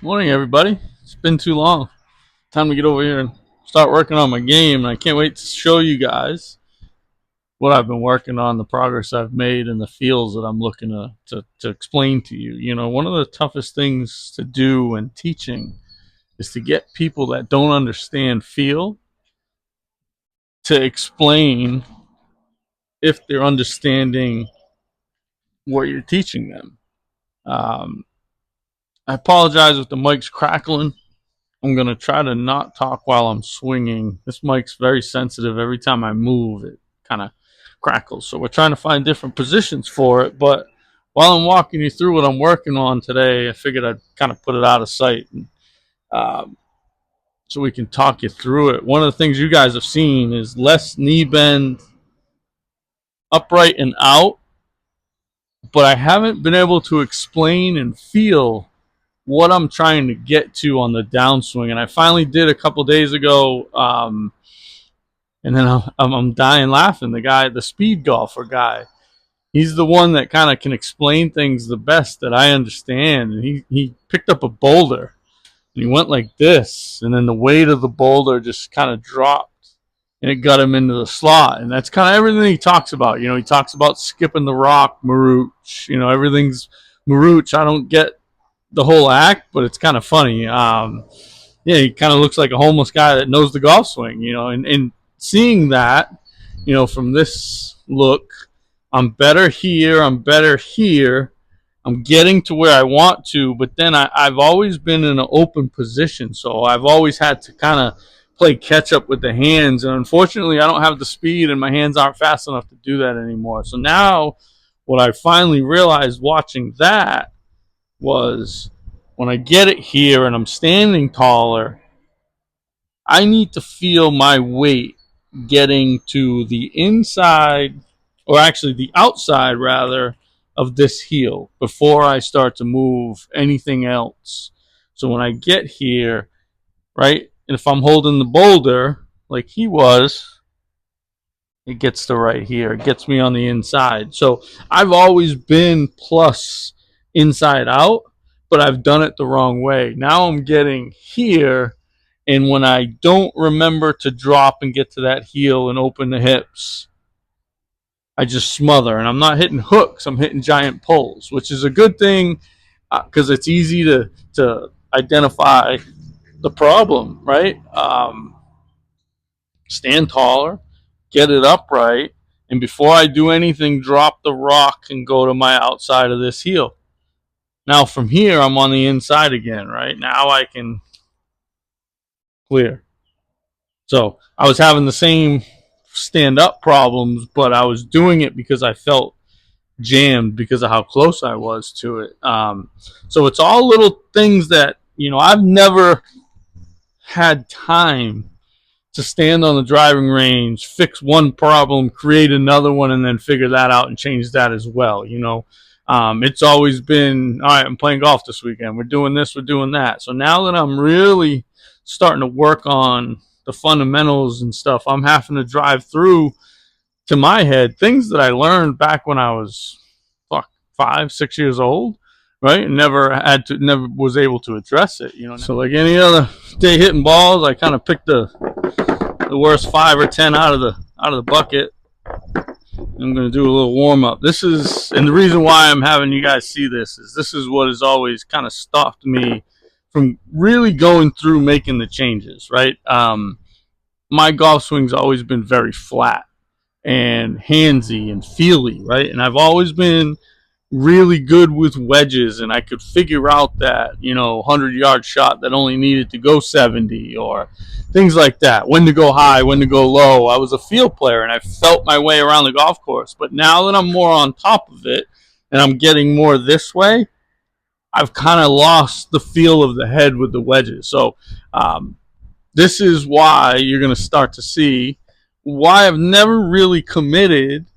Morning, everybody. It's been too long. Time to get over here and start working on my game. And I can't wait to show you guys what I've been working on, the progress I've made, and the feels that I'm looking to explain to you. One of the toughest things to do when teaching is to get people that don't understand feel to explain if they're understanding what you're teaching them. Um, I apologize if the mic's crackling. I'm going to try to not talk while I'm swinging. This mic's very sensitive. Every time I move, it kind of crackles. So we're trying to find different positions for it. But while I'm walking you through what I'm working on today, I figured I'd kind of put it out of sight and, um, so we can talk you through it. One of the things you guys have seen is less knee bend upright and out, but I haven't been able to explain and feel what I'm trying to get to on the downswing. And I finally did a couple days ago. And then I'm dying laughing. The speed golfer guy, he's the one that kind of can explain things the best that I understand. And he picked up a boulder and he went like this. And then the weight of the boulder just kind of dropped and it got him into the slot. And that's kind of everything he talks about. He talks about skipping the rock, Marooch. Everything's Marooch. I don't get the whole act, but it's kind of funny. Yeah, he kind of looks like a homeless guy that knows the golf swing, and seeing that, from this look, I'm better here, I'm better here, I'm getting to where I want to, but then I've always been in an open position, so I've always had to kind of play catch up with the hands, and unfortunately, I don't have the speed, and my hands aren't fast enough to do that anymore. So now, what I finally realized watching that was when I get it here and I'm standing taller, I need to feel my weight getting to the inside, or actually the outside rather, of this heel before I start to move anything else. So when I get here, right, and if I'm holding the boulder like he was, it gets to right here. It gets me on the inside. So I've always been plus inside out, but I've done it the wrong way. Now I'm getting here, and when I don't remember to drop and get to that heel and open the hips, I just smother. And I'm not hitting hooks, I'm hitting giant pulls, which is a good thing because it's easy to identify the problem, right? Stand taller, get it upright, and before I do anything, drop the rock and go to my outside of this heel. Now from here, I'm on the inside again, right? Now I can clear. So I was having the same stand up problems, but I was doing it because I felt jammed because of how close I was to it. So it's all little things that, I've never had time to stand on the driving range, fix one problem, create another one, and then figure that out and change that as well. It's always been, all right, I'm playing golf this weekend. We're doing this, we're doing that. So now that I'm really starting to work on the fundamentals and stuff, I'm having to drive through to my head things that I learned back when I was 5, 6 years old, right? And never was able to address it. So like any other day hitting balls, I kind of picked the worst 5 or 10 out of the bucket. I'm going to do a little warm up. And the reason why I'm having you guys see this is what has always kind of stopped me from really going through making the changes, right? My golf swing's always been very flat and handsy and feely, right? And I've always been really good with wedges, and I could figure out that 100-yard shot that only needed to go 70 or things like that, when to go high, when to go low. I was a field player and I felt my way around the golf course, but now that I'm more on top of it and I'm getting more this way, I've kind of lost the feel of the head with the wedges. So this is why you're going to start to see why I've never really committed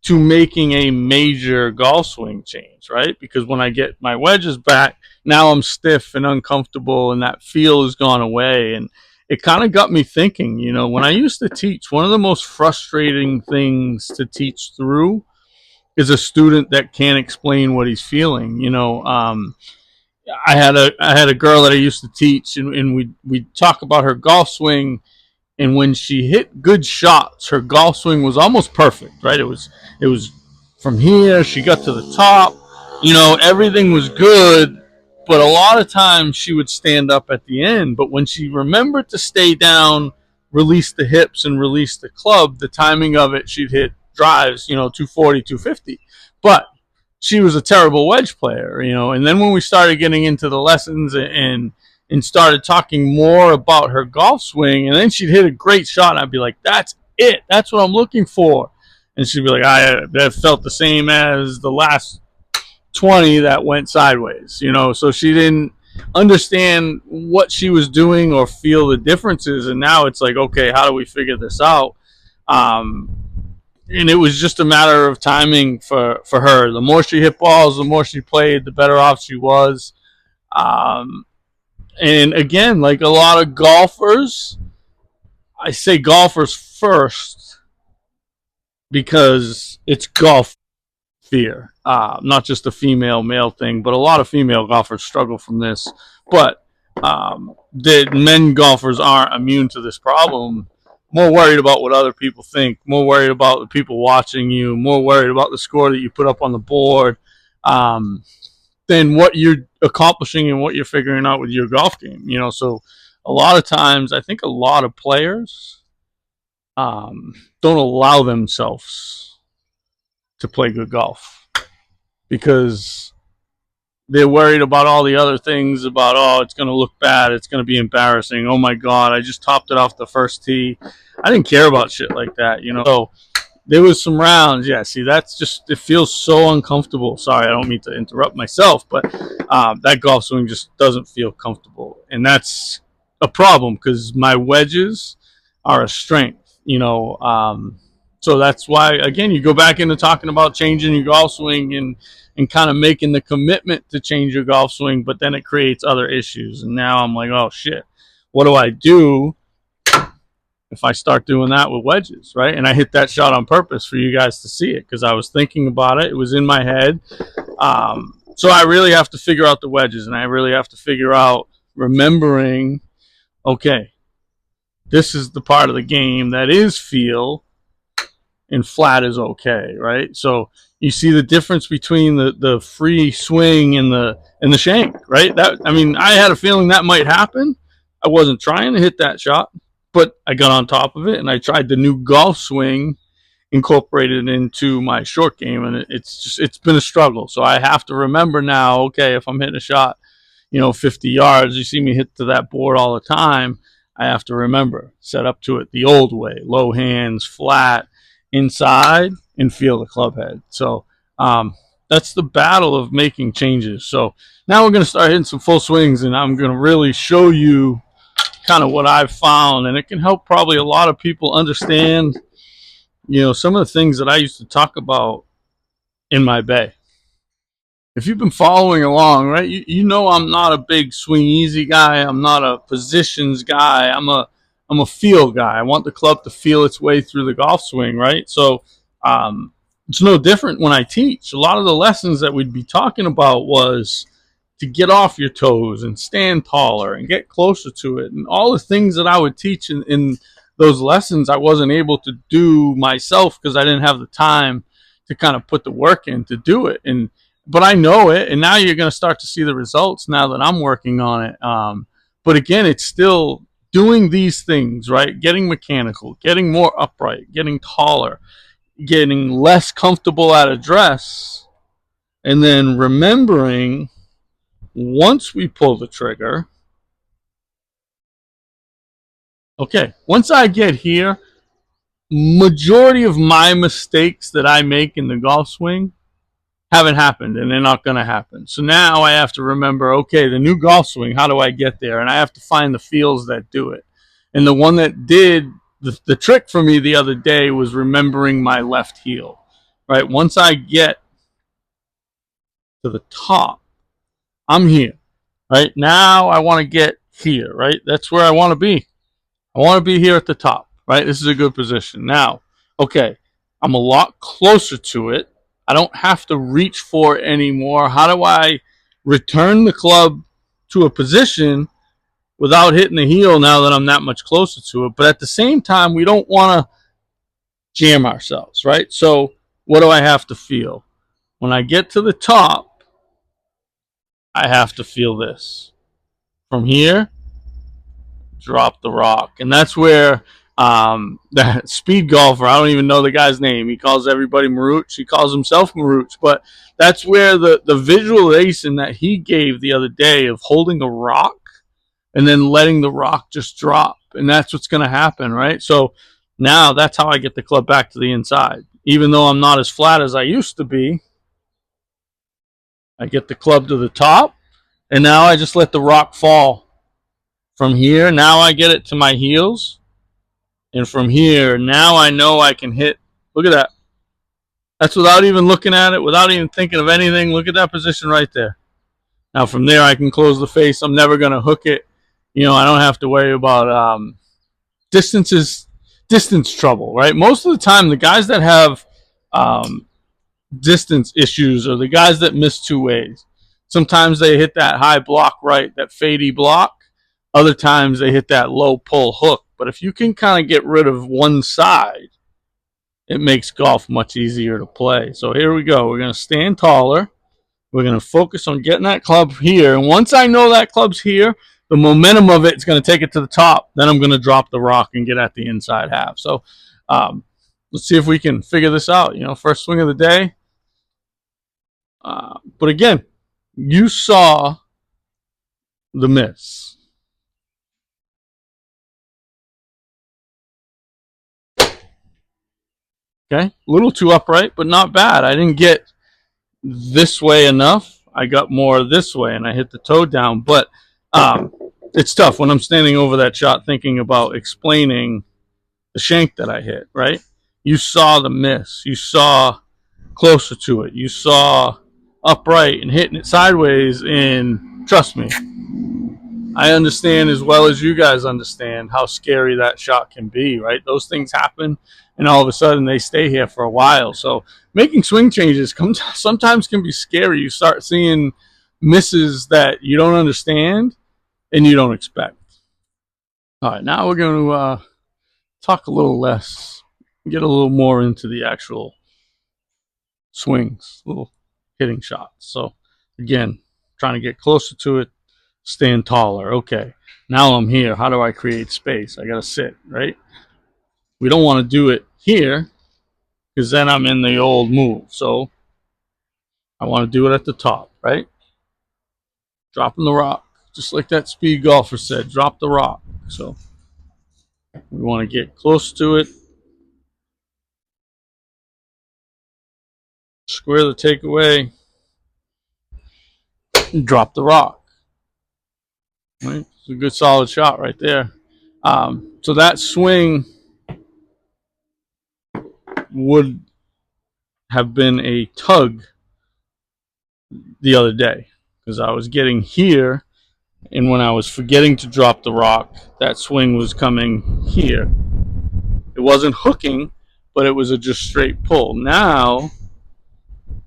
to making a major golf swing change, right? Because when I get my wedges back, now I'm stiff and uncomfortable and that feel has gone away. And it kind of got me thinking, when I used to teach, one of the most frustrating things to teach through is a student that can't explain what he's feeling. I had a girl that I used to teach, and we talk about her golf swing. And when she hit good shots, her golf swing was almost perfect, right? It was from here, she got to the top, everything was good, but a lot of times she would stand up at the end. But when she remembered to stay down, release the hips and release the club, the timing of it, she'd hit drives, 240, 250. But she was a terrible wedge player, and then when we started getting into the lessons and started talking more about her golf swing, and then she'd hit a great shot, and I'd be like, that's it, that's what I'm looking for. And she'd be like, that felt the same as the last 20 that went sideways, so she didn't understand what she was doing or feel the differences. And now it's like, okay, how do we figure this out? And it was just a matter of timing for her. The more she hit balls, the more she played, the better off she was. And again, like a lot of golfers, I say golfers first because it's golf fear, not just a female male thing, but a lot of female golfers struggle from this. But the men golfers aren't immune to this problem. More worried about what other people think, more worried about the people watching you, more worried about the score that you put up on the board, than what you're accomplishing and what you're figuring out with your golf game. So a lot of times, I think a lot of players don't allow themselves to play good golf because they're worried about all the other things about, oh, it's going to look bad, it's going to be embarrassing, oh my god, I just topped it off the first tee. I didn't care about shit like that. So there was some rounds, yeah, see, that's just, it feels so uncomfortable. Sorry, I don't mean to interrupt myself, but that golf swing just doesn't feel comfortable, and that's a problem because my wedges are a strength. So that's why, again, you go back into talking about changing your golf swing and kind of making the commitment to change your golf swing, but then it creates other issues. And now I'm like, oh shit, what do I do if I start doing that with wedges, right? And I hit that shot on purpose for you guys to see it because I was thinking about it. It was in my head. So I really have to figure out the wedges, and I really have to figure out remembering, okay, this is the part of the game that is feel, and flat is okay, right? So you see the difference between the free swing and the shank, right? I had a feeling that might happen. I wasn't trying to hit that shot, but I got on top of it and I tried the new golf swing, incorporated into my short game, and it's been a struggle. So I have to remember now, okay, if I'm hitting a shot, 50 yards, you see me hit to that board all the time, I have to remember, set up to it the old way, low hands, flat, inside, and feel the club head. So that's the battle of making changes. So now we're going to start hitting some full swings, and I'm going to really show you kind of what I've found, and it can help probably a lot of people understand, some of the things that I used to talk about in my bay. If you've been following along, right, you know I'm not a big swing easy guy. I'm not a positions guy. I'm a feel guy. I want the club to feel its way through the golf swing, right? So it's no different when I teach. A lot of the lessons that we'd be talking about was to get off your toes and stand taller and get closer to it. And all the things that I would teach in those lessons, I wasn't able to do myself because I didn't have the time to kind of put the work in to do it. But I know it, and now you're going to start to see the results now that I'm working on it. But again, it's still doing these things, right? Getting mechanical, getting more upright, getting taller, getting less comfortable at address, and then remembering once we pull the trigger, okay, once I get here, majority of my mistakes that I make in the golf swing haven't happened, and they're not going to happen. So now I have to remember, okay, the new golf swing, how do I get there? And I have to find the feels that do it. And the one that did the trick for me the other day was remembering my left heel, right? Once I get to the top, I'm here, right? Now I want to get here, right? That's where I want to be. I want to be here at the top, right? This is a good position. Now, okay, I'm a lot closer to it. I don't have to reach for it anymore. How do I return the club to a position without hitting the heel now that I'm that much closer to it. But at the same time, we don't want to jam ourselves, right? So what do I have to feel? When I get to the top, I have to feel this. From here, drop the rock. And that's where that speed golfer, I don't even know the guy's name. He calls everybody Maruch. He calls himself Maruch. But that's where the visualization that he gave the other day of holding a rock and then letting the rock just drop. And that's what's going to happen, right? So now that's how I get the club back to the inside. Even though I'm not as flat as I used to be, I get the club to the top, and now I just let the rock fall. From here, now I get it to my heels, and from here, now I know I can hit. Look at that. That's without even looking at it, without even thinking of anything. Look at that position right there. Now from there, I can close the face. I'm never going to hook it. You know, I don't have to worry about distance trouble, right? Most of the time, the guys that have distance issues are the guys that miss two ways. Sometimes they hit that high block right, that fadey block. Other times they hit that low pull hook. But if you can kind of get rid of one side, it makes golf much easier to play. So here we go. We're going to stand taller. We're going to focus on getting that club here. And once I know that club's here, the momentum of it is going to take it to the top. Then I'm going to drop the rock and get at the inside half. So let's see if we can figure this out. You know, first swing of the day. But again, you saw the miss. Okay, a little too upright, but not bad. I didn't get this way enough. I got more this way, and I hit the toe down. But it's tough when I'm standing over that shot thinking about explaining the shank that I hit, right? You saw the miss. You saw closer to it. You saw upright and hitting it sideways, and trust me, I understand as well as you guys understand how scary that shot can be, right? Those things happen, and all of a sudden they stay here for a while. So making swing changes sometimes can be scary. You start seeing misses that you don't understand and you don't expect. All right, now we're going to talk a little less, get a little more into the actual swings, little hitting shots. So again, trying to get closer to it, stand taller. Okay, now I'm here. How do I create space? I got to sit, right? We don't want to do it here because then I'm in the old move. So I want to do it at the top, right? Dropping the rock, just like that speed golfer said, drop the rock. So we want to get close to it. Square the takeaway. And drop the rock. Right? It's a good solid shot right there. So that swing would have been a tug the other day because I was getting here, and when I was forgetting to drop the rock, that swing was coming here. It wasn't hooking, but it was a just straight pull. Now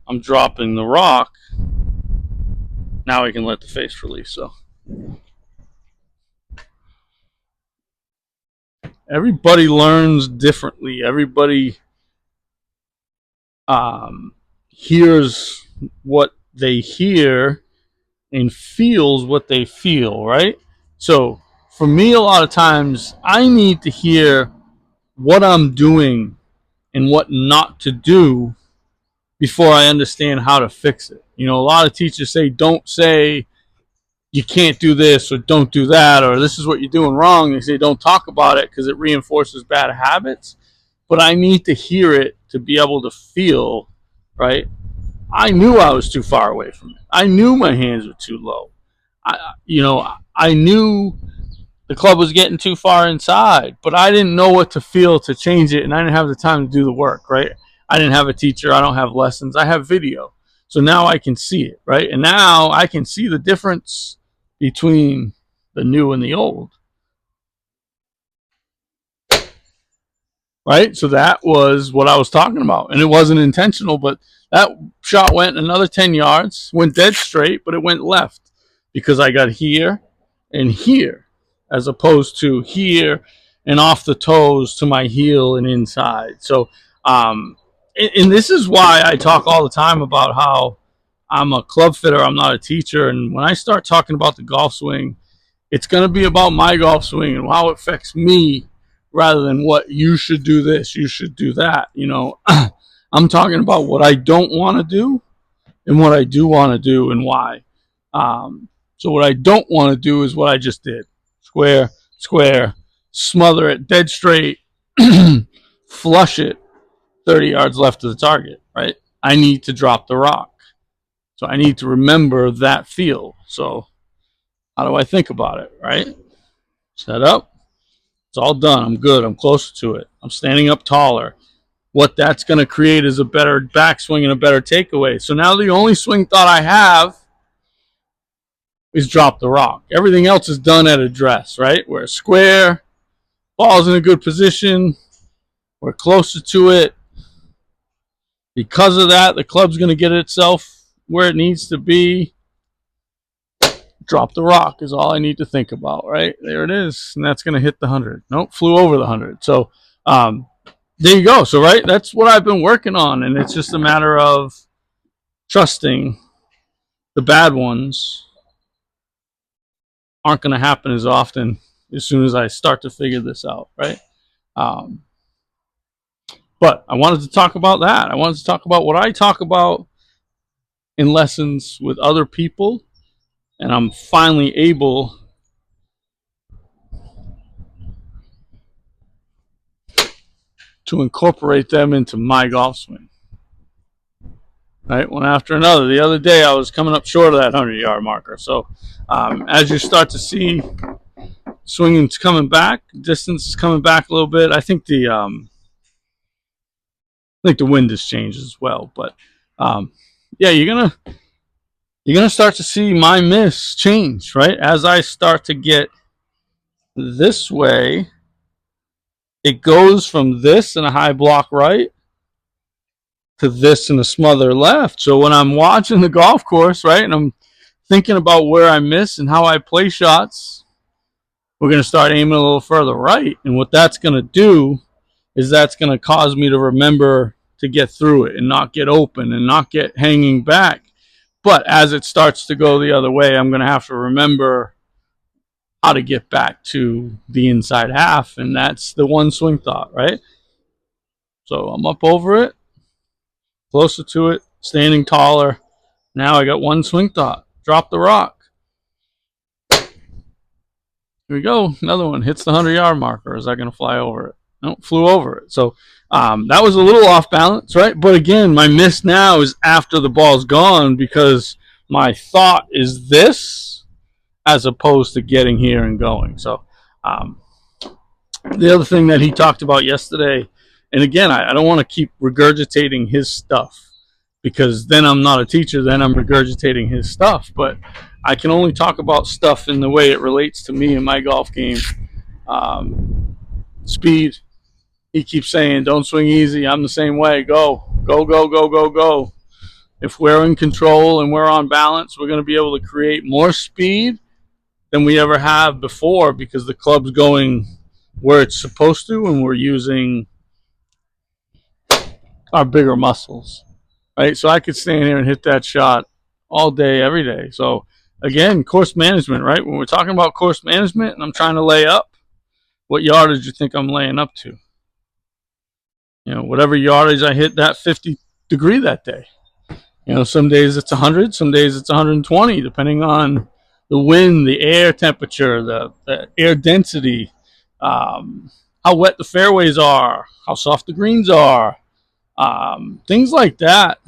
I'm dropping the rock. Now I can let the face release. So everybody learns differently. Everybody hears what they hear and feels what they feel, right? So for me, a lot of times I need to hear what I'm doing and what not to do before I understand how to fix it. You know, a lot of teachers say, don't say you can't do this or don't do that or this is what you're doing wrong. They say don't talk about it because it reinforces bad habits. But I need to hear it to be able to feel, right? I knew I was too far away from it. I knew my hands were too low. I knew the club was getting too far inside, but I didn't know what to feel to change it, and I didn't have the time to do the work, right? I didn't have a teacher. I don't have lessons. I have video. So now I can see it, right? And now I can see the difference between the new and the old. right? So that was what I was talking about. And it wasn't intentional, but that shot went another 10 yards, went dead straight, but it went left because I got here and here as opposed to here and off the toes to my heel and inside. So, and this is why I talk all the time about how I'm a club fitter, I'm not a teacher. And when I start talking about the golf swing, it's going to be about my golf swing and how it affects me rather than what you should do this, you should do that. You know, I'm talking about what I don't want to do and what I do want to do and why. So what I don't want to do is what I just did. Square, square, smother it dead straight, flush it 30 yards left of the target, right? I need to drop the rock. So I need to remember that feel. So how do I think about it, right? Set up. It's all done. I'm good. I'm closer to it. I'm standing up taller. What that's going to create is a better backswing and a better takeaway. So now the only swing thought I have is drop the rock. Everything else is done at address, right? We're square, ball's in a good position, we're closer to it. Because of that, the club's going to get itself where it needs to be. Drop the rock is all I need to think about, right? There it is, and that's going to hit the 100. Nope, flew over the 100. So there you go. So, right, that's what I've been working on, and it's just a matter of trusting the bad ones aren't going to happen as often as soon as I start to figure this out, right? But I wanted to talk about that. I wanted to talk about what I talk about in lessons with other people, and I'm finally able to incorporate them into my golf swing. Right, one after another. The other day I was coming up short of that 100-yard marker. So as you start to see swinging's coming back, distance is coming back a little bit. I think the wind has changed as well. But yeah, you're gonna start to see my miss change, right? As I start to get this way, it goes from this and a high block right to this and a smother left. So when I'm watching the golf course, right, and I'm thinking about where I miss and how I play shots, we're going to start aiming a little further right. And what that's going to do is that's going to cause me to remember to get through it and not get open and not get hanging back. But as it starts to go the other way, I'm going to have to remember how to get back to the inside half. And that's the one swing thought, right? So I'm up over it, closer to it, standing taller. Now I got one swing thought. Drop the rock. Here we go. Another one hits the 100-yard marker. Is that going to fly over it? No, flew over it. So that was a little off balance, right? But again, my miss now is after the ball's gone because my thought is this as opposed to getting here and going. So the other thing that he talked about yesterday, and again, I don't want to keep regurgitating his stuff because then I'm not a teacher, then I'm regurgitating his stuff. But I can only talk about stuff in the way it relates to me in my golf game. Speed. He keeps saying, don't swing easy. I'm the same way. Go, go, go, go, go, go. If we're in control and we're on balance, we're going to be able to create more speed than we ever have before because the club's going where it's supposed to and we're using our bigger muscles, right? So I could stand here and hit that shot all day, every day. So again, course management, right? When we're talking about course management and I'm trying to lay up, what yardage you think I'm laying up to? You know, whatever yardage I hit that 50 degree that day. You know, some days it's 100, some days it's 120, depending on the wind, the air temperature, the air density, how wet the fairways are, how soft the greens are, things like that.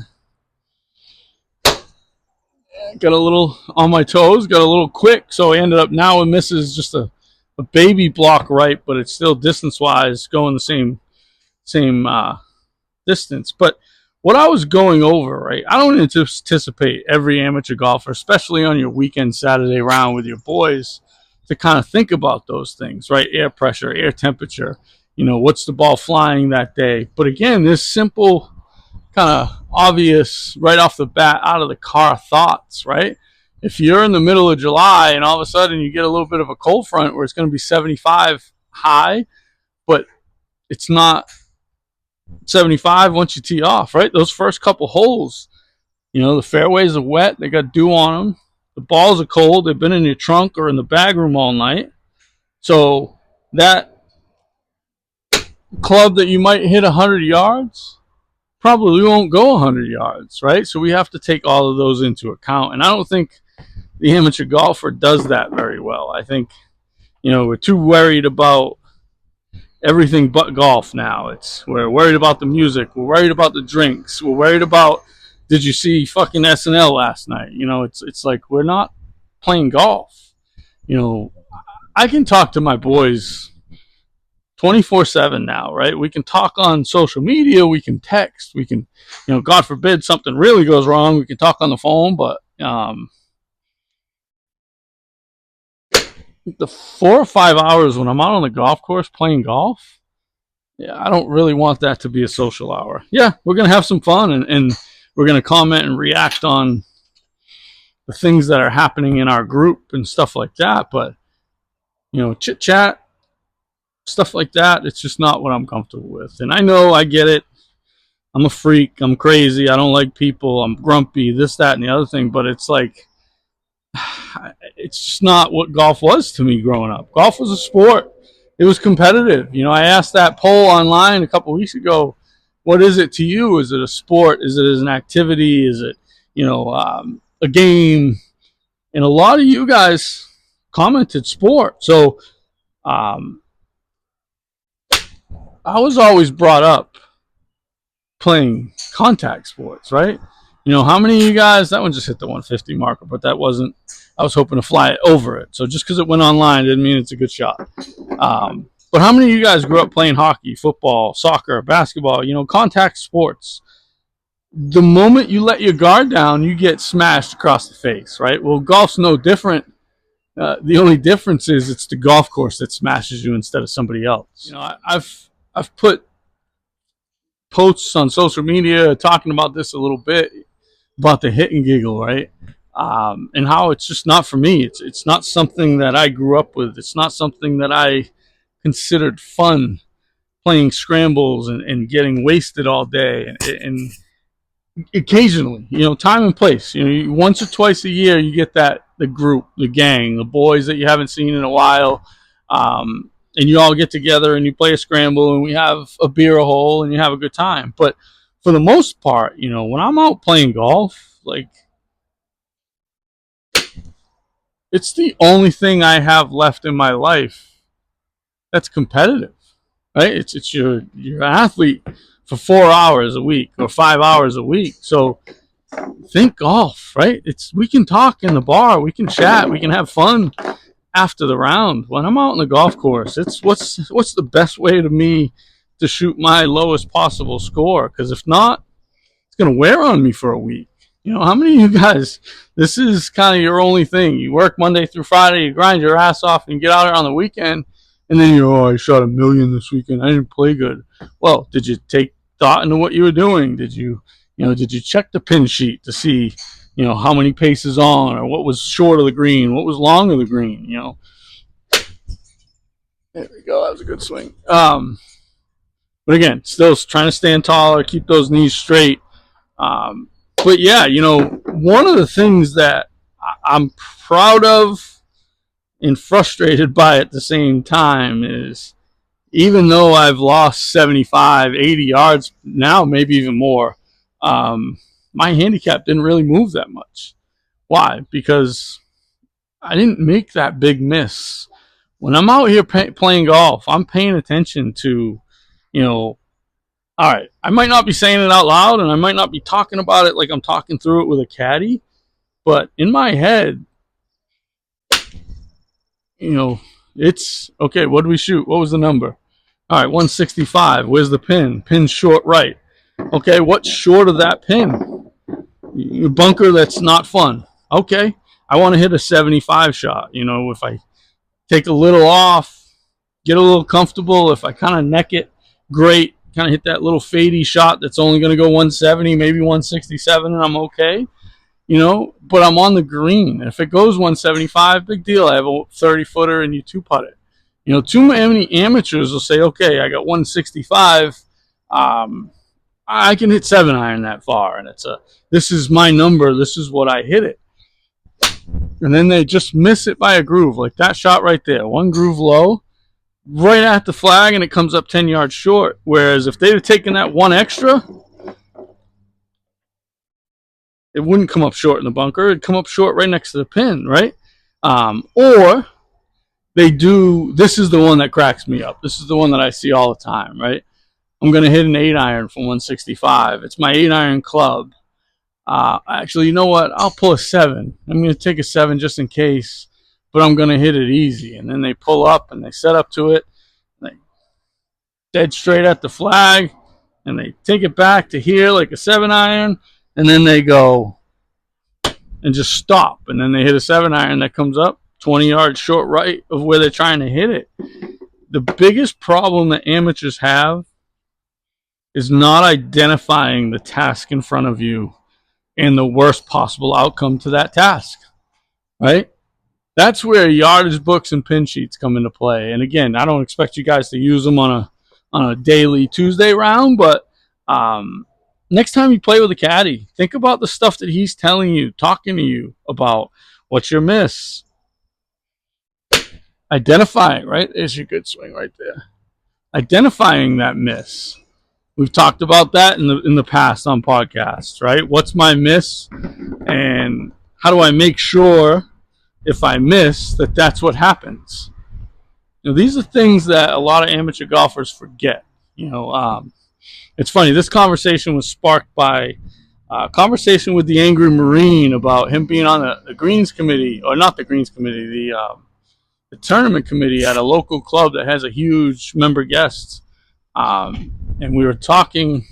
Got a little on my toes, got a little quick, so I ended up now with misses just a baby block right, but it's still distance-wise going the same distance. But what I was going over, right, I don't anticipate every amateur golfer, especially on your weekend Saturday round with your boys, to kind of think about those things, right? Air pressure, air temperature, what's the ball flying that day? But again, this simple, kind of obvious, right off the bat, out of the car thoughts, right? If you're in the middle of July and all of a sudden you get a little bit of a cold front where it's going to be 75 high, but it's not 75 once you tee off, right? Those first couple holes, the fairways are wet, they got dew on them, the balls are cold, they've been in your trunk or in the bag room all night. So that club that you might hit 100 yards probably won't go 100 yards, right? So we have to take all of those into account. And I don't think the amateur golfer does that very well. I think, we're too worried about everything but golf now. We're worried about the music. We're worried about the drinks. We're worried about, did you see fucking SNL last night? It's like we're not playing golf. I can talk to my boys 24/7 now, right? We can talk on social media, we can text, we can, God forbid something really goes wrong, we can talk on the phone, but the 4 or 5 hours when I'm out on the golf course playing golf, yeah, I don't really want that to be a social hour. Yeah, we're going to have some fun and we're going to comment and react on the things that are happening in our group and stuff like that, but, chit chat, stuff like that, it's just not what I'm comfortable with. And I know, I get it. I'm a freak. I'm crazy. I don't like people. I'm grumpy, this, that, and the other thing. But it's like, it's just not what golf was to me growing up. Golf was a sport. It was competitive. I asked that poll online a couple of weeks ago, what is it to you? Is it a sport? Is it as an activity? Is it, a game? And a lot of you guys commented sport. So, I was always brought up playing contact sports, right? How many of you guys, that one just hit the 150 marker, but that wasn't, I was hoping to fly it over it. So just because it went online didn't mean it's a good shot. But how many of you guys grew up playing hockey, football, soccer, basketball, contact sports? The moment you let your guard down, you get smashed across the face, right? Well, golf's no different. The only difference is it's the golf course that smashes you instead of somebody else. I've put posts on social media talking about this a little bit, about the hit and giggle, right? And how it's just not for me. It's not something that I grew up with. It's not something that I considered fun, playing scrambles and getting wasted all day. And occasionally, time and place. Once or twice a year, you get the group, the gang, the boys that you haven't seen in a while. And you all get together and you play a scramble and we have a beer a hole and you have a good time. But for the most part, when I'm out playing golf, like, it's the only thing I have left in my life that's competitive, right? It's you're an athlete for 4 hours a week or 5 hours a week. So think golf, right? We can talk in the bar, we can chat, we can have fun after the round. When I'm out on the golf course, it's what's the best way to me to shoot my lowest possible score, because if not, it's going to wear on me for a week. How many of you guys, this is kind of your only thing? You work Monday through Friday, you grind your ass off, and you get out there on the weekend, and then I shot a million this weekend, I didn't play good. Well, did you take thought into what you were doing? Did you check the pin sheet to see how many paces on, or what was short of the green, what was long of the green? There we go, that was a good swing. But again, still trying to stand taller, keep those knees straight. But yeah, one of the things that I'm proud of and frustrated by at the same time is, even though I've lost 75, 80 yards now, maybe even more, my handicap didn't really move that much. Why? Because I didn't make that big miss. When I'm out here playing golf, I'm paying attention to, all right, I might not be saying it out loud and I might not be talking about it like I'm talking through it with a caddy, but in my head, it's, okay, what do we shoot? What was the number? All right, 165. Where's the pin? Pin's short right. Okay, what's short of that pin? A bunker that's not fun. Okay, I want to hit a 75 shot. If I take a little off, get a little comfortable. If I kind of neck it, great. Kind of hit that little fadey shot that's only going to go 170, maybe 167, and I'm okay. But I'm on the green. And if it goes 175, big deal. I have a 30-footer and you two-putt it. Too many amateurs will say, okay, I got 165. I can hit 7-iron that far. And this is my number. This is what I hit it. And then they just miss it by a groove. Like that shot right there. One groove low, right at the flag, and it comes up 10 yards short. Whereas if they'd have taken that one extra, it wouldn't come up short in the bunker. It'd come up short right next to the pin, right? Or they do, this is the one that cracks me up. This is the one that I see all the time, right? I'm going to hit an 8-iron from 165. It's my 8-iron club. Actually, you know what? I'll pull a 7. I'm going to take a 7 just in case, but I'm going to hit it easy. And then they pull up and they set up to it. They dead straight at the flag, and they take it back to here like a 7-iron. And then they go and just stop. And then they hit a 7-iron that comes up 20 yards short right of where they're trying to hit it. The biggest problem that amateurs have is not identifying the task in front of you and the worst possible outcome to that task, right? That's where yardage books and pin sheets come into play. And again, I don't expect you guys to use them on a daily Tuesday round, but next time you play with a caddy, think about the stuff that he's telling you, talking to you about. What's your miss? Identifying, right? There's your good swing right there. Identifying that miss. We've talked about that in the past on podcasts, right? What's my miss? And how do I make sure if I miss that that's what happens? These are things that a lot of amateur golfers forget. It's funny. This conversation was sparked by a conversation with the Angry Marine about him being on the greens committee, or not the greens committee, the tournament committee at a local club that has a huge member guests. And we were talking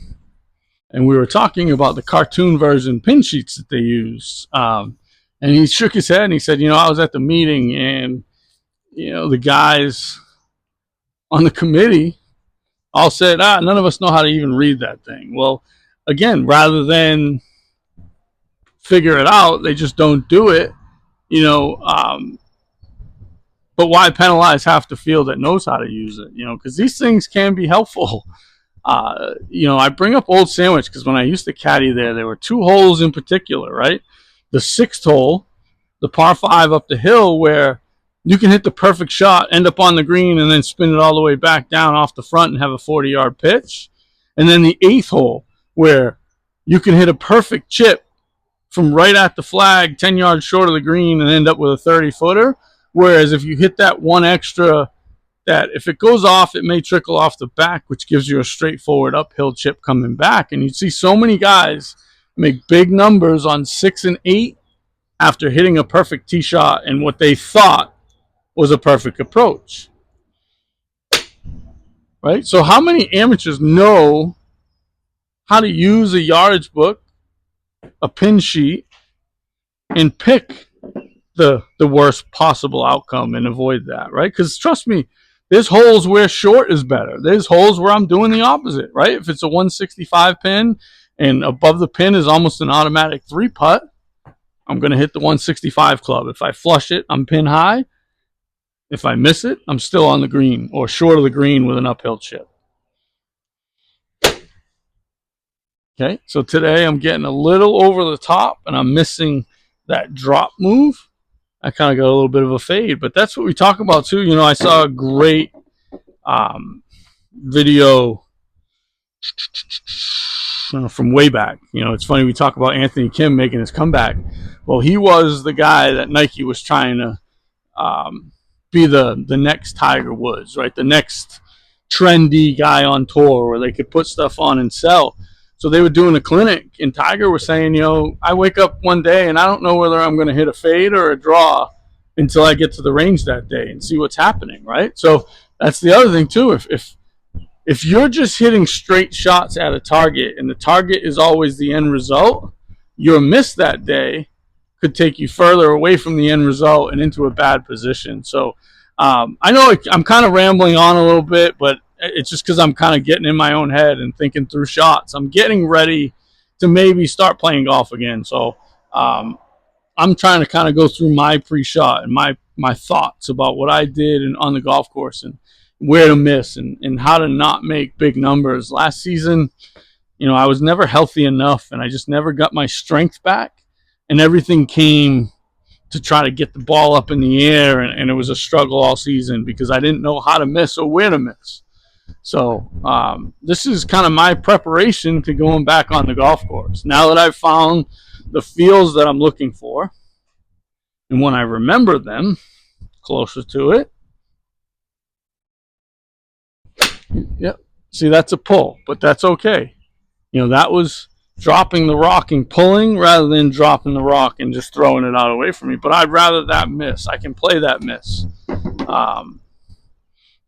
about the cartoon version pin sheets that they use. And he shook his head and he said, I was at the meeting and, the guys on the committee all said, none of us know how to even read that thing. Well, again, rather than figure it out, they just don't do it, but why penalize half the field that knows how to use it? Because these things can be helpful. I bring up Old Sandwich because when I used to caddy there were 2 holes in particular, right? The 6th hole, the par 5 up the hill, where you can hit the perfect shot, end up on the green, and then spin it all the way back down off the front and have a 40-yard pitch. And then the 8th hole, where you can hit a perfect chip from right at the flag, 10 yards short of the green, and end up with a 30-footer. Whereas if you hit that one extra, that if it goes off, it may trickle off the back, which gives you a straightforward uphill chip coming back. And you see so many guys make big numbers on 6 and 8 after hitting a perfect tee shot and what they thought was a perfect approach. Right? So how many amateurs know how to use a yardage book, a pin sheet, and pick the worst possible outcome and avoid that, right? Because trust me, there's holes where short is better. There's holes where I'm doing the opposite, right? If it's a 165 pin and above the pin is almost an automatic 3-putt, I'm going to hit the 165 club. If I flush it, I'm pin high. If I miss it, I'm still on the green or short of the green with an uphill chip. Okay, so today I'm getting a little over the top and I'm missing that drop move. I kind of got a little bit of a fade, but that's what we talk about too. I saw a great video from way back. It's funny, we talk about Anthony Kim making his comeback. Well, he was the guy that Nike was trying to be the next Tiger Woods, right? The next trendy guy on tour where they could put stuff on and sell. So they were doing a clinic, and Tiger was saying, I wake up one day and I don't know whether I'm going to hit a fade or a draw until I get to the range that day and see what's happening, right? So that's the other thing too. If you're just hitting straight shots at a target and the target is always the end result, your miss that day could take you further away from the end result and into a bad position. So I know I'm kind of rambling on a little bit, but it's just because I'm kind of getting in my own head and thinking through shots. I'm getting ready to maybe start playing golf again. So um, I'm trying to kind of go through my pre-shot and my thoughts about what I did on the golf course and where to miss and how to not make big numbers. Last season, I was never healthy enough and I just never got my strength back, and everything came to try to get the ball up in the air, and it was a struggle all season because I didn't know how to miss or where to miss. So this is kind of my preparation to going back on the golf course. Now that I've found the feels that I'm looking for, and when I remember them closer to it, yep. See, that's a pull, but that's okay. That was dropping the rock and pulling rather than dropping the rock and just throwing it out away from me. But I'd rather that miss. I can play that miss.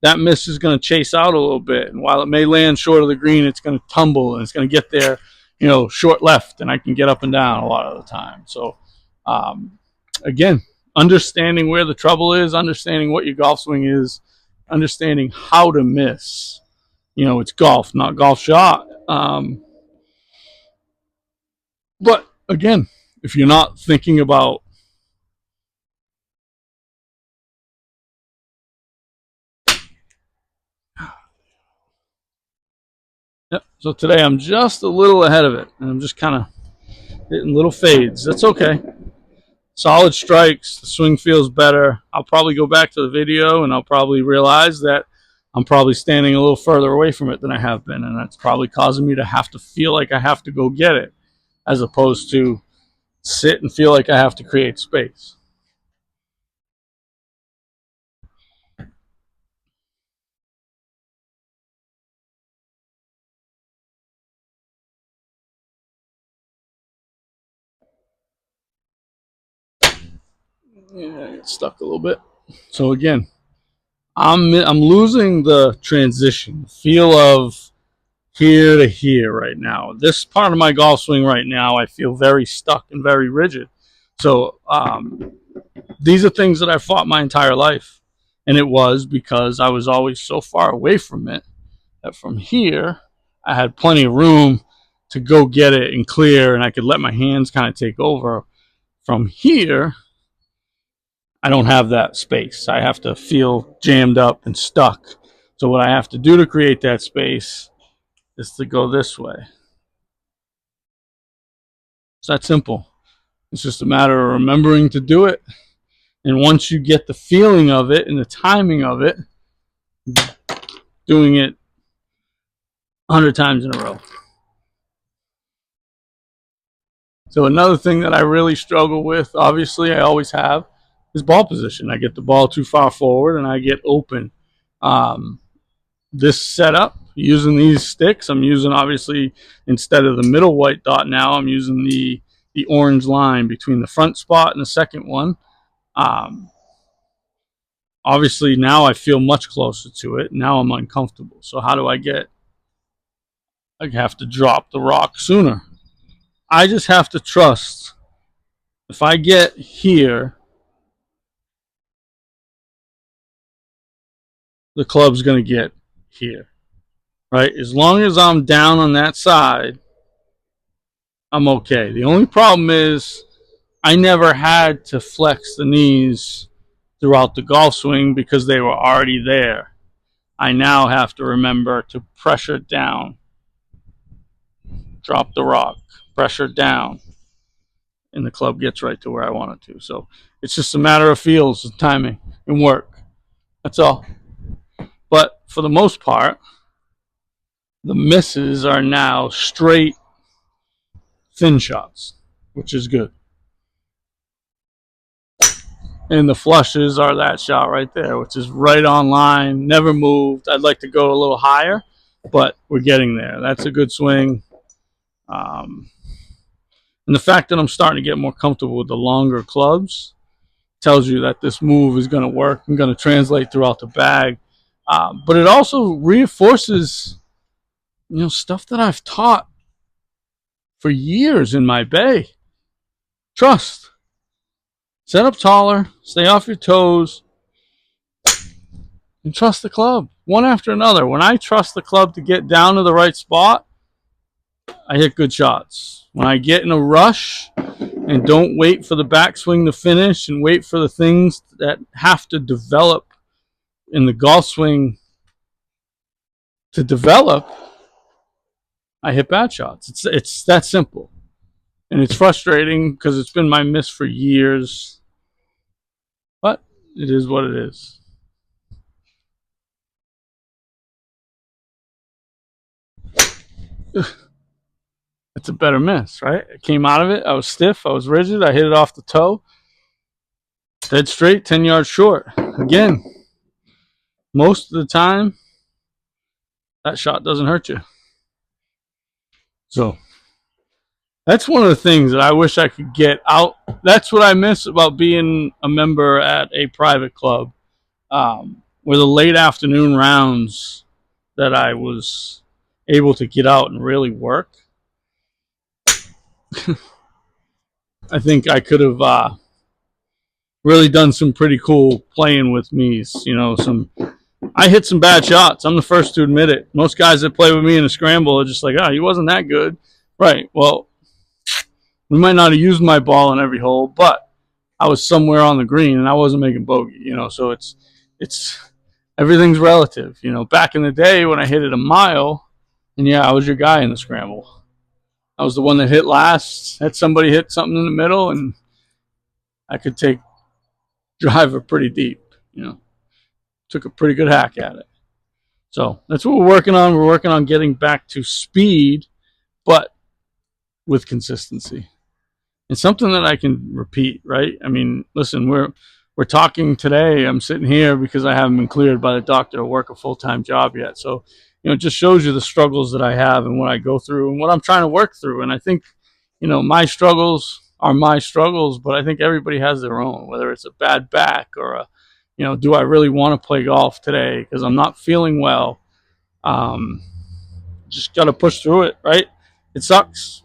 That miss is going to chase out a little bit, and while it may land short of the green, it's going to tumble and it's going to get there, short left, and I can get up and down a lot of the time. So, again, understanding where the trouble is, understanding what your golf swing is, understanding how to miss. It's golf, not golf shot. But again, if you're not thinking about so today I'm just a little ahead of it, and I'm just kind of hitting little fades. That's okay. Solid strikes. The swing feels better. I'll probably go back to the video, and I'll probably realize that I'm probably standing a little further away from it than I have been, and that's probably causing me to have to feel like I have to go get it, as opposed to sit and feel like I have to create space. Yeah, I got stuck a little bit. So again, I'm losing the transition, feel of here to here right now. This part of my golf swing right now, I feel very stuck and very rigid. So these are things that I fought my entire life, and it was because I was always so far away from it that from here I had plenty of room to go get it and clear, and I could let my hands kind of take over. From here, I don't have that space. I have to feel jammed up and stuck. So what I have to do to create that space is to go this way. It's that simple. It's just a matter of remembering to do it. And once you get the feeling of it and the timing of it, doing it 100 times in a row. So another thing that I really struggle with, obviously I always have, is ball position. I get the ball too far forward and I get open. This setup, using these sticks, I'm using, obviously, instead of the middle white dot now, I'm using the orange line between the front spot and the second one. Obviously now I feel much closer to it. Now I'm uncomfortable. So how do I have to drop the rock sooner. I just have to trust if I get here, the club's going to get here, right? As long as I'm down on that side, I'm okay. The only problem is I never had to flex the knees throughout the golf swing because they were already there. I now have to remember to pressure down, drop the rock, pressure down, and the club gets right to where I want it to. So it's just a matter of feels and timing and work. That's all. But for the most part, the misses are now straight thin shots, which is good. And the flushes are that shot right there, which is right on line, never moved. I'd like to go a little higher, but we're getting there. That's a good swing. And the fact that I'm starting to get more comfortable with the longer clubs tells you that this move is going to work and going to translate throughout the bag. But it also reinforces, stuff that I've taught for years in my bay. Trust. Set up taller. Stay off your toes. and trust the club one after another. When I trust the club to get down to the right spot, I hit good shots. When I get in a rush and don't wait for the backswing to finish and wait for the things that have to develop in the golf swing to develop, I hit bad shots. It's that simple. And it's frustrating because it's been my miss for years. But it is what it is. It's a better miss, right? I came out of it. I was stiff. I was rigid. I hit it off the toe. Dead straight, 10 yards short. Again, most of the time, that shot doesn't hurt you. So that's one of the things that I wish I could get out. That's what I miss about being a member at a private club, where the late afternoon rounds that I was able to get out and really work. I think I could have really done some pretty cool playing with me's. I hit some bad shots. I'm the first to admit it. Most guys that play with me in a scramble are just like, oh, he wasn't that good. Right. Well, we might not have used my ball in every hole, but I was somewhere on the green and I wasn't making bogey, so it's everything's relative. Back in the day when I hit it a mile, and yeah, I was your guy in the scramble. I was the one that hit last, had somebody hit something in the middle, and I could take driver pretty deep, took a pretty good hack at it. So that's what we're working on. We're working on getting back to speed, but with consistency. It's something that I can repeat, right? I mean, listen, we're talking today. I'm sitting here because I haven't been cleared by the doctor to work a full-time job yet. So, it just shows you the struggles that I have and what I go through and what I'm trying to work through. And I think, my struggles are my struggles, but I think everybody has their own, whether it's a bad back or do I really want to play golf today because I'm not feeling well? Just got to push through it, right? It sucks.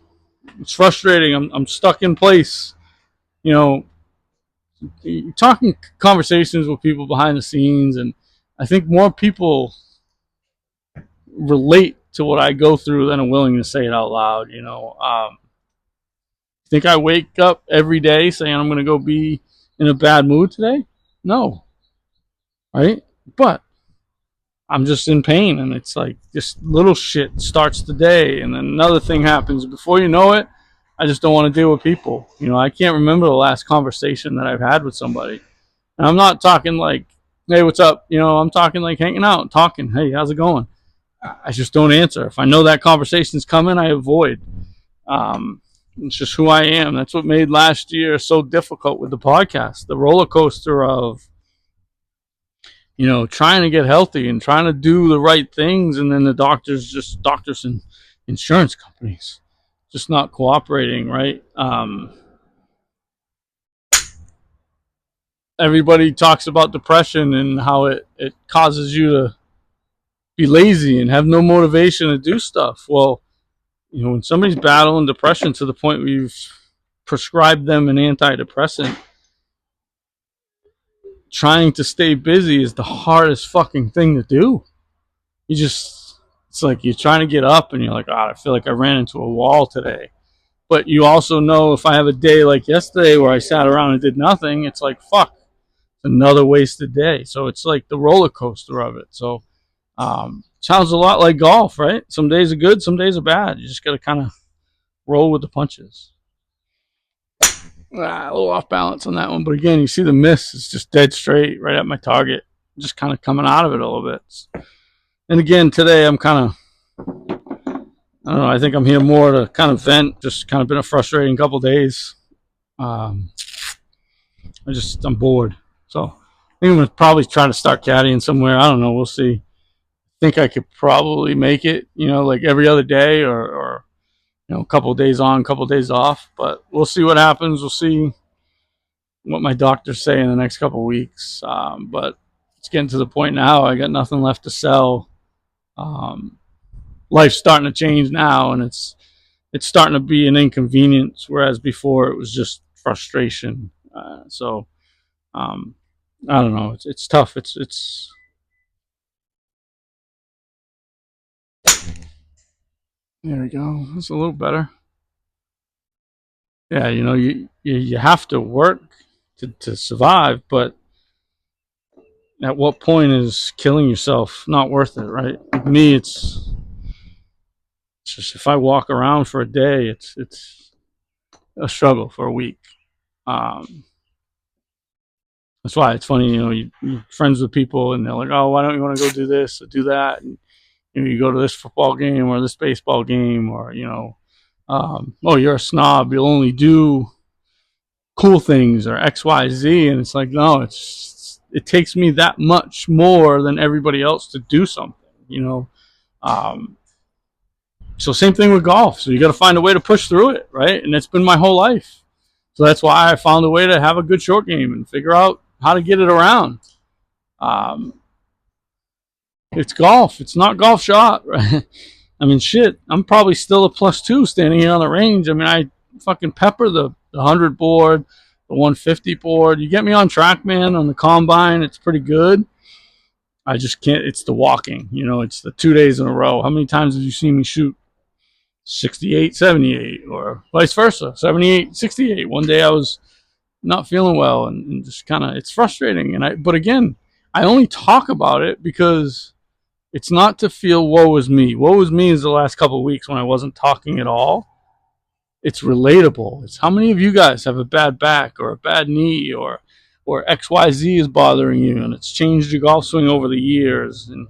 It's frustrating. I'm stuck in place. You know, talking conversations with people behind the scenes, and I think more people relate to what I go through than are willing to say it out loud. Think I wake up every day saying I'm going to go be in a bad mood today? No, right? But I'm just in pain, and it's like this little shit starts the day, and then another thing happens. Before you know it, I just don't want to deal with people. I can't remember the last conversation that I've had with somebody. And I'm not talking like, hey, what's up? I'm talking like hanging out, talking, hey, how's it going? I just don't answer. If I know that conversation's coming, I avoid. It's just who I am. That's what made last year so difficult with the podcast. The roller coaster of, trying to get healthy and trying to do the right things. And then the doctors and insurance companies just not cooperating, right? Everybody talks about depression and how it causes you to be lazy and have no motivation to do stuff. Well, when somebody's battling depression to the point where you've prescribed them an antidepressant, trying to stay busy is the hardest fucking thing to do. It's like you're trying to get up and you're like, I feel like I ran into a wall today. But you also know if I have a day like yesterday where I sat around and did nothing, it's like, fuck, it's another wasted day. So it's like the roller coaster of it. So sounds a lot like golf, right? Some days are good, some days are bad. You just got to kind of roll with the punches. A little off balance on that one, but again, you see the miss is just dead straight, right at my target. Just kind of coming out of it a little bit. And again, today I'm kind of, I don't know. I think I'm here more to kind of vent. Just kind of been a frustrating couple of days. I'm bored, so I think I'm gonna probably try to start caddying somewhere. I don't know. We'll see. Think I could probably make it, like every other day or a couple of days on, a couple of days off. But we'll see what happens. We'll see what my doctors say in the next couple of weeks. But it's getting to the point now. I got nothing left to sell. Life's starting to change now, and it's starting to be an inconvenience, whereas before it was just frustration. So I don't know. It's tough. It's There we go. That's a little better. Yeah, you have to work to survive, but at what point is killing yourself not worth it, right? With me, it's just if I walk around for a day, it's a struggle for a week. Um, that's why it's funny, you're friends with people and they're like, oh, why don't you want to go do this or do that? And you go to this football game or this baseball game, or oh, you're a snob, you'll only do cool things or XYZ. And it's like, no, it takes me that much more than everybody else to do something. um, so same thing with golf. So you got to find a way to push through it, right? And that's been my whole life. So that's why I found a way to have a good short game and figure out how to get it around. um, it's golf, it's not golf shot, right? I mean, shit, I'm probably still a +2 standing here on the range. I mean, I fucking pepper the 100 board, the 150 board. You get me on TrackMan on the combine, it's pretty good. I just can't, it's the walking, it's the 2 days in a row. How many times have you seen me shoot 68, 78, or vice versa, 78, 68? One day I was not feeling well and just kind of, it's frustrating. But again, I only talk about it because it's not to feel woe is me. Woe is me is the last couple of weeks when I wasn't talking at all. It's relatable. It's how many of you guys have a bad back or a bad knee, or XYZ is bothering you and it's changed your golf swing over the years. And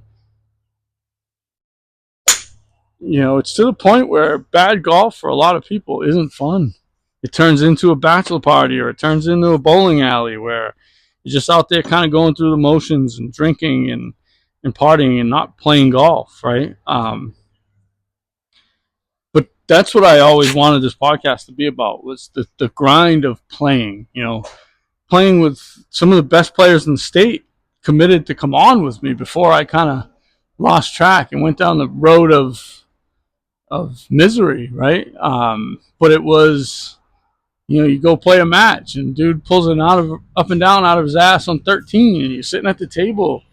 it's to the point where bad golf for a lot of people isn't fun. It turns into a bachelor party, or it turns into a bowling alley where you're just out there kind of going through the motions and drinking and partying and not playing golf, right? But that's what I always wanted this podcast to be about, was the grind of playing, playing with some of the best players in the state committed to come on with me before I kind of lost track and went down the road of misery, right? But it was, you go play a match and dude pulls it up and down out of his ass on 13, and you're sitting at the table.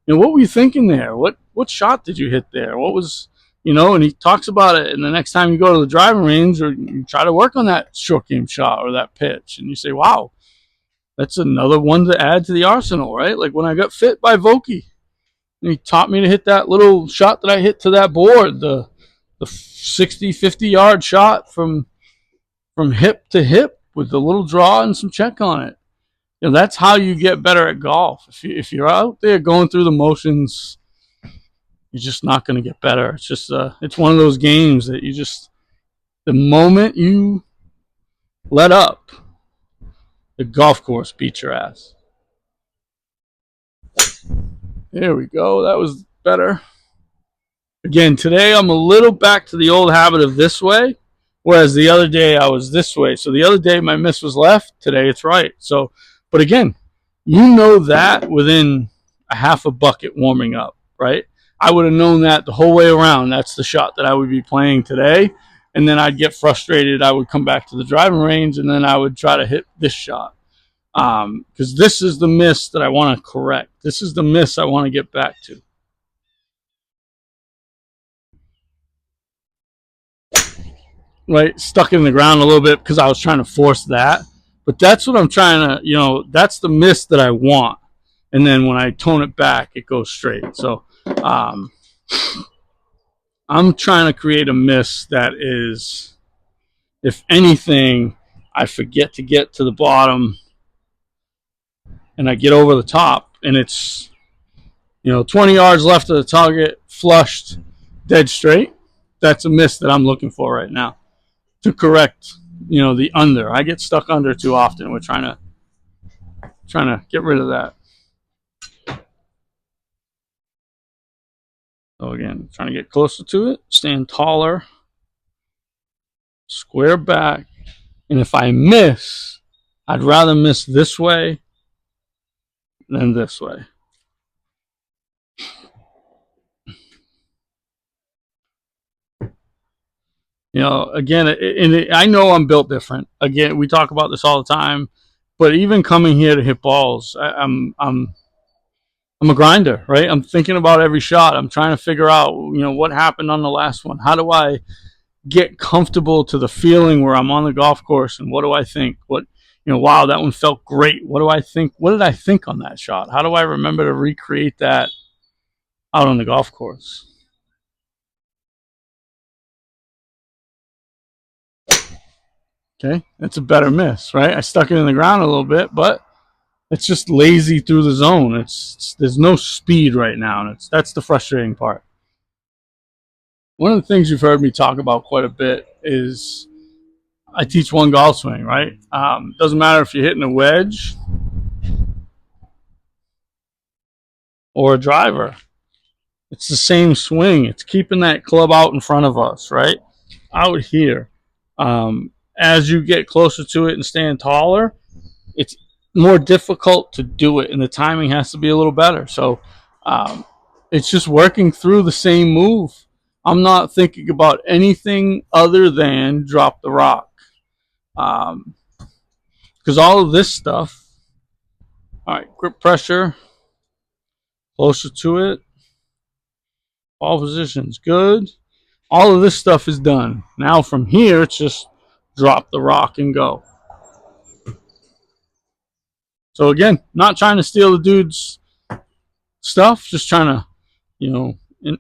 What were you thinking there? What shot did you hit there? What was, and he talks about it. And the next time you go to the driving range or you try to work on that short game shot or that pitch, and you say, wow, that's another one to add to the arsenal, right? Like when I got fit by Vokey, and he taught me to hit that little shot that I hit to that board, the 60, 50-yard shot from hip to hip with the little draw and some check on it. That's how you get better at golf. If you're out there going through the motions, you're just not going to get better. It's just it's one of those games that the moment you let up, the golf course beats your ass. There we go. That was better. Again, today I'm a little back to the old habit of this way, whereas the other day I was this way. So the other day my miss was left. Today it's right. So, but again, that within a half a bucket warming up, right? I would have known that the whole way around. That's the shot that I would be playing today. And then I'd get frustrated. I would come back to the driving range and then I would try to hit this shot. Because this is the miss that I want to correct. This is the miss I want to get back to. Right? Stuck in the ground a little bit because I was trying to force that. But that's what I'm trying to, that's the miss that I want. And then when I tone it back, it goes straight. So I'm trying to create a miss that is, if anything, I forget to get to the bottom and I get over the top and it's, 20 yards left of the target, flushed, dead straight. That's a miss that I'm looking for right now to correct, the under. I get stuck under too often. We're trying to get rid of that. So again, trying to get closer to it, stand taller, square back. And if I miss, I'd rather miss this way than this way. Again, I know I'm built different. Again, we talk about this all the time, but even coming here to hit balls, I'm I'm a grinder, right? I'm thinking about every shot. I'm trying to figure out, what happened on the last one. How do I get comfortable to the feeling where I'm on the golf course, and what do I think? Wow, that one felt great. What do I think? What did I think on that shot? How do I remember to recreate that out on the golf course? Okay, that's a better miss, right? I stuck it in the ground a little bit, but it's just lazy through the zone. There's no speed right now, and that's the frustrating part. One of the things you've heard me talk about quite a bit is I teach one golf swing, right? Doesn't matter if you're hitting a wedge or a driver. It's the same swing. It's keeping that club out in front of us, right? Out here. As you get closer to it and stand taller, it's more difficult to do it, and the timing has to be a little better. So it's just working through the same move. I'm not thinking about anything other than drop the rock. Because all of this stuff, all right, grip pressure, closer to it, ball position's good. All of this stuff is done. Now from here, it's just drop the rock and go. So again, not trying to steal the dude's stuff, just trying to,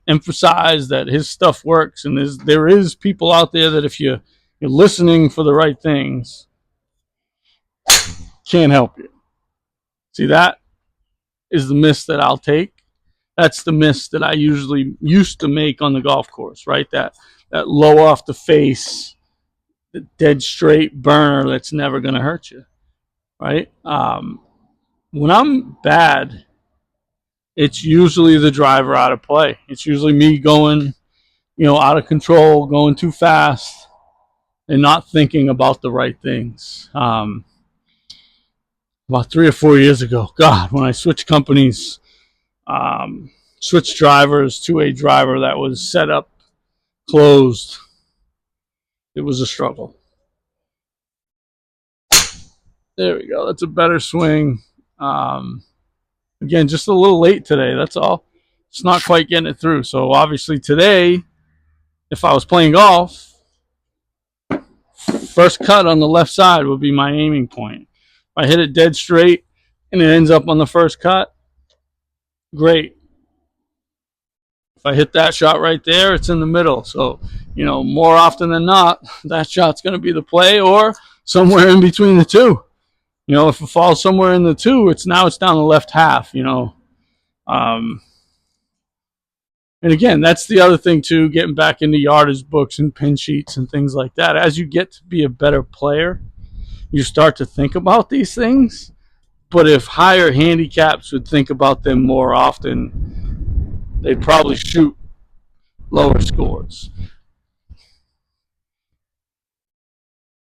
emphasize that his stuff works, and there is people out there that if you're listening for the right things, can't help you. See, that is the miss that I'll take. That's the miss that I usually used to make on the golf course, right? That low off the face, the dead straight burner that's never going to hurt you, right? When I'm bad, it's usually the driver out of play. It's usually me going, out of control, going too fast, and not thinking about the right things. About 3 or 4 years ago, God, when I switched companies, switched drivers to a driver that was set up closed, it was a struggle. There we go. That's a better swing. Again, just a little late today. That's all. It's not quite getting it through. So obviously today, if I was playing golf, first cut on the left side would be my aiming point. If I hit it dead straight and it ends up on the first cut, great. If I hit that shot right there, it's in the middle. So, more often than not, that shot's going to be the play, or somewhere in between the two. If it falls somewhere in the two, it's down the left half, and again, that's the other thing too, getting back into yardage books and pin sheets and things like that. As you get to be a better player, you start to think about these things. But if higher handicaps would think about them more often, they'd probably shoot lower scores.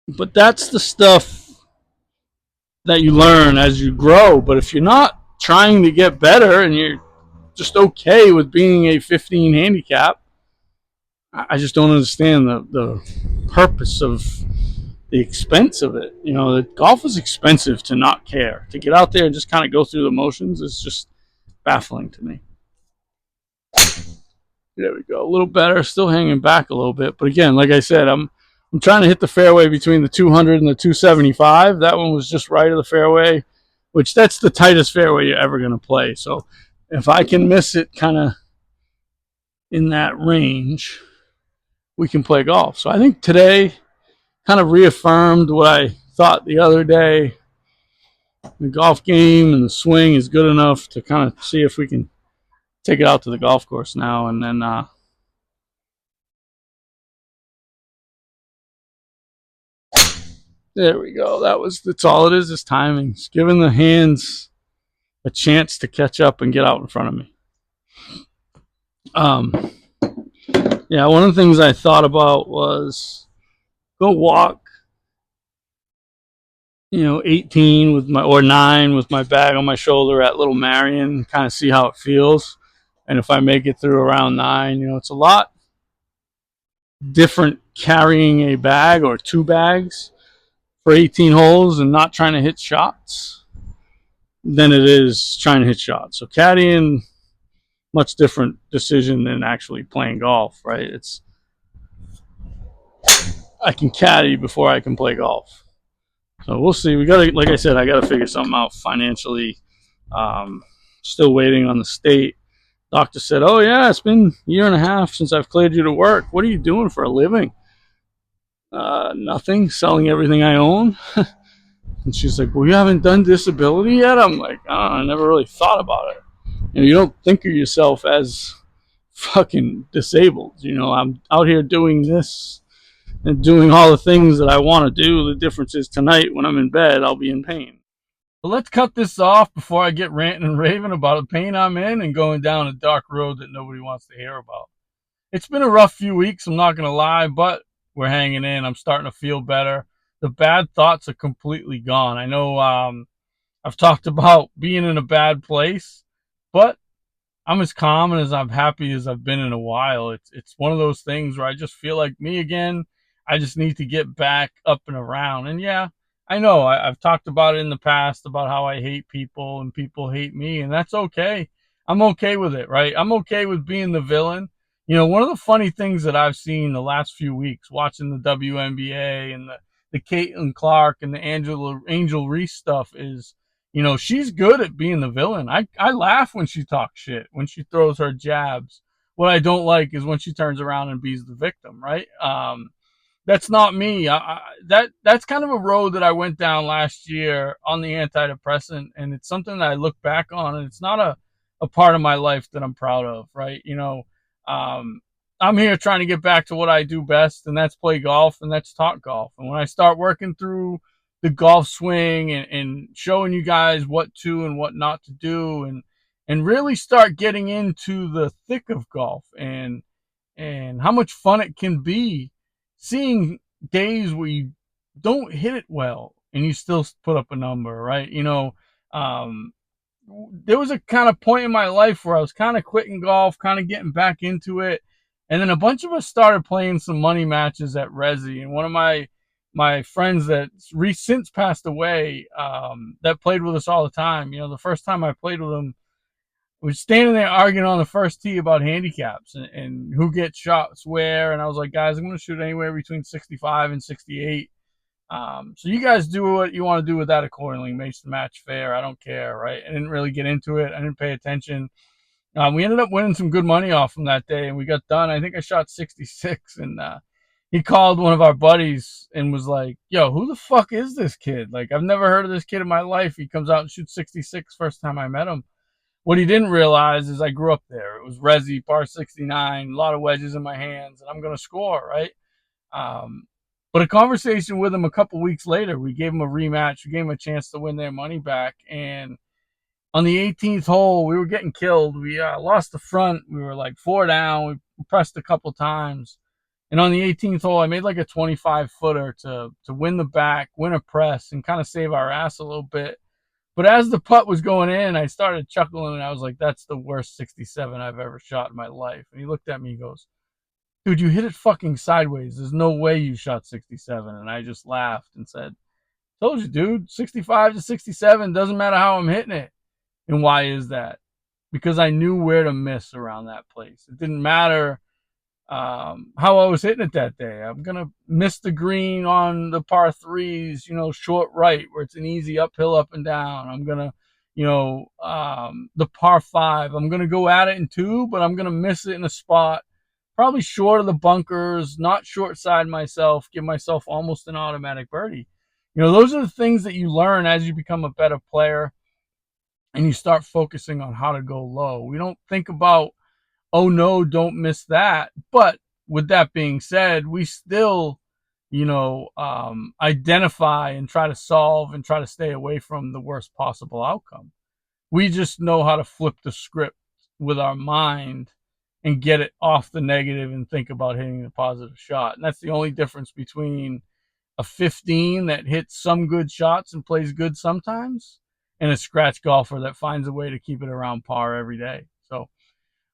But that's the stuff that you learn as you grow. But if you're not trying to get better and you're just okay with being a 15 handicap, I just don't understand the purpose of the expense of it. The golf is expensive to not care. To get out there and just kind of go through the motions is just baffling to me. There we go. A little better. Still hanging back a little bit. But again, like I said, I'm trying to hit the fairway between the 200 and the 275. That one was just right of the fairway, which that's the tightest fairway you're ever going to play. So if I can miss it kind of in that range, we can play golf. So I think today kind of reaffirmed what I thought the other day. The golf game and the swing is good enough to kind of see if we can take it out to the golf course now. And then there we go. That's all it is timing. It's giving the hands a chance to catch up and get out in front of me. Yeah, one of the things I thought about was go walk, 18 or 9 with my bag on my shoulder at Little Marion, kind of see how it feels. And if I make it through around 9, it's a lot different carrying a bag or 2 bags for 18 holes and not trying to hit shots than it is trying to hit shots. So caddying, much different decision than actually playing golf, right? It's I can caddy before I can play golf. So we'll see. We gotta, like I said, I gotta figure something out financially. Um, Still waiting on the state. Doctor said, "Oh yeah, it's been a year and a half since I've cleared you to work. What are you doing for a living?" Nothing. Selling everything I own. And she's like, "Well, you haven't done disability yet." I'm like, "Oh, I never really thought about it. You don't think of yourself as fucking disabled. I'm out here doing this and doing all the things that I want to do. The difference is tonight when I'm in bed, I'll be in pain." But let's cut this off before I get ranting and raving about the pain I'm in and going down a dark road that nobody wants to hear about. It's been a rough few weeks, I'm not going to lie, but we're hanging in. I'm starting to feel better. The bad thoughts are completely gone. I know I've talked about being in a bad place, but I'm as calm and as I'm happy as I've been in a while. It's one of those things where I just feel like me again. I just need to get back up and around. And yeah, I know I've talked about it in the past about how I hate people and people hate me, and that's okay. I'm okay with it, right? I'm okay with being the villain. One of the funny things that I've seen the last few weeks watching the WNBA and the Caitlin Clark and the Angel Reese stuff is, she's good at being the villain. I laugh when she talks shit, when she throws her jabs. What I don't like is when she turns around and be's the victim, right? That's not me. That's kind of a road that I went down last year on the antidepressant, and it's something that I look back on, and it's not a part of my life that I'm proud of, right? Um, I'm here trying to get back to what I do best, and that's play golf, and that's talk golf. And when I start working through the golf swing and showing you guys what to and what not to do, and really start getting into the thick of golf and how much fun it can be seeing days where you don't hit it well and you still put up a number, right? Um, there was a kind of point in my life where I was kind of quitting golf, kind of getting back into it. And then a bunch of us started playing some money matches at Resi. And one of my friends that since passed away, that played with us all the time. The first time I played with him, we were standing there arguing on the first tee about handicaps and who gets shots where. And I was like, guys, I'm going to shoot anywhere between 65 and 68. So you guys do what you want to do with that accordingly. Makes the match fair. I don't care, right? I didn't really get into it. I didn't pay attention. We ended up winning some good money off him that day, and we got done. I think I shot 66, and he called one of our buddies and was like, "Yo, who the fuck is this kid? Like, I've never heard of this kid in my life. He comes out and shoots 66 first time I met him." What he didn't realize is I grew up there. It was Resi, par 69, a lot of wedges in my hands, and I'm going to score, right? Um, but a conversation with him a couple weeks later, we gave him a rematch. We gave him a chance to win their money back. And on the 18th hole, we were getting killed. We lost the front. We were like 4 down. We pressed a couple times. And on the 18th hole, I made like a 25-footer to win the back, win a press, and kind of save our ass a little bit. But as the putt was going in, I started chuckling, and I was like, that's the worst 67 I've ever shot in my life. And he looked at me and goes, dude, you hit it fucking sideways. There's no way you shot 67. And I just laughed and said, told you, dude, 65 to 67, doesn't matter how I'm hitting it. And why is that? Because I knew where to miss around that place. It didn't matter how I was hitting it that day. I'm going to miss the green on the par threes, short right, where it's an easy uphill up and down. I'm going to, the par five, I'm going to go at it in 2, but I'm going to miss it in a spot probably short of the bunkers, not short side myself, give myself almost an automatic birdie. Those are the things that you learn as you become a better player and you start focusing on how to go low. We don't think about, oh no, don't miss that. But with that being said, we still, identify and try to solve and try to stay away from the worst possible outcome. We just know how to flip the script with our mind and get it off the negative and think about hitting the positive shot. And that's the only difference between a 15 that hits some good shots and plays good sometimes and a scratch golfer that finds a way to keep it around par every day. So,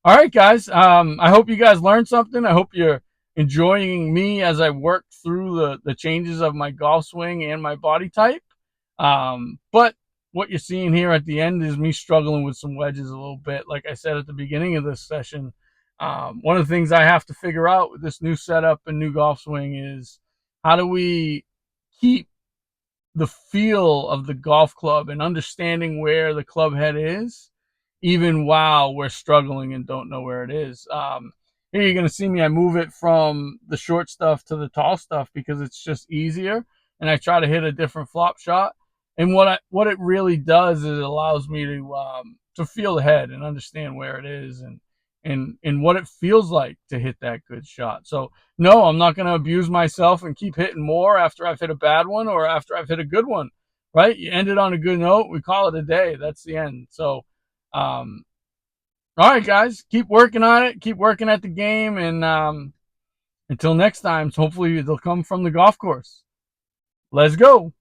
all right, guys. I hope you guys learned something. I hope you're enjoying me as I work through the changes of my golf swing and my body type. But what you're seeing here at the end is me struggling with some wedges a little bit. Like I said at the beginning of this session, one of the things I have to figure out with this new setup and new golf swing is how do we keep the feel of the golf club and understanding where the club head is, even while we're struggling and don't know where it is. Here you're going to see me, I move it from the short stuff to the tall stuff because it's just easier. And I try to hit a different flop shot. And what it really does is it allows me to feel the head and understand where it is and what it feels like to hit that good shot. So no, I'm not going to abuse myself and keep hitting more after I've hit a bad one or after I've hit a good one, right? You end it on a good note. We call it a day. That's the end. So, all right, guys, keep working on it. Keep working at the game. And until next time, hopefully they'll come from the golf course. Let's go.